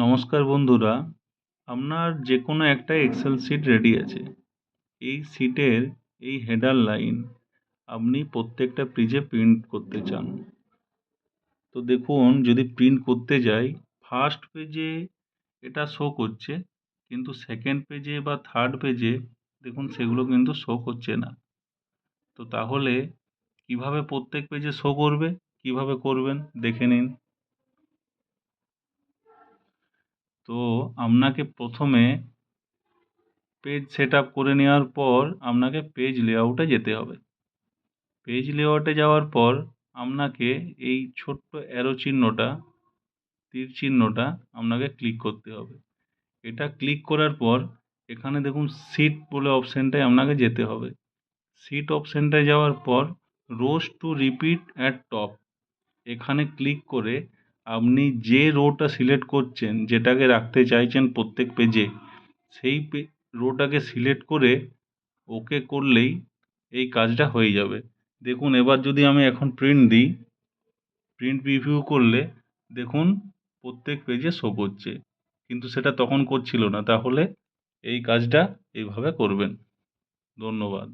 নমস্কার বন্ধুরা, আপনার যে কোনো একটা এক্সেল শিট রেডি আছে। এই শিটের এই হেডার লাইন আপনি প্রত্যেকটা পেজে প্রিন্ট করতে চান। তো দেখুন, যদি প্রিন্ট করতে যাই, ফার্স্ট পেজে এটা শো করছে, কিন্তু সেকেন্ড পেজে বা থার্ড পেজে দেখুন সেগুলো কিন্তু শো করছে না। তো তাহলে কিভাবে প্রত্যেক পেজে শো করবে, কিভাবে করবেন দেখে নিন। তো আপনাকে প্রথমে পেজ সেট আপ করে নেওয়ার পর আপনাকে পেজ লেআউটে যেতে হবে। পেজ লেআউটে যাওয়ার পর আপনাকে এই ছোট্ট অ্যারো চিহ্নটা, তীর চিহ্নটা আপনাকে ক্লিক করতে হবে। এটা ক্লিক করার পর এখানে দেখুন শিট বলে অপশানটায় আপনাকে যেতে হবে। শিট অপশানটায় যাওয়ার পর রোজ টু রিপিট অ্যাট টপ, এখানে ক্লিক করে আপনি যে রোটা সিলেক্ট করছেন, যেটাকে রাখতে চাইছেন প্রত্যেক পেজে, সেই রোটাকে সিলেক্ট করে ওকে করলেই এই কাজটা হয়ে যাবে। দেখুন, এবার যদি আমি এখন প্রিন্ট দিই, প্রিন্ট প্রিভিউ করলে দেখুন প্রত্যেক পেজে শো করছে, কিন্তু সেটা তখন করছিল না। তাহলে এই কাজটা এইভাবে করবেন। ধন্যবাদ।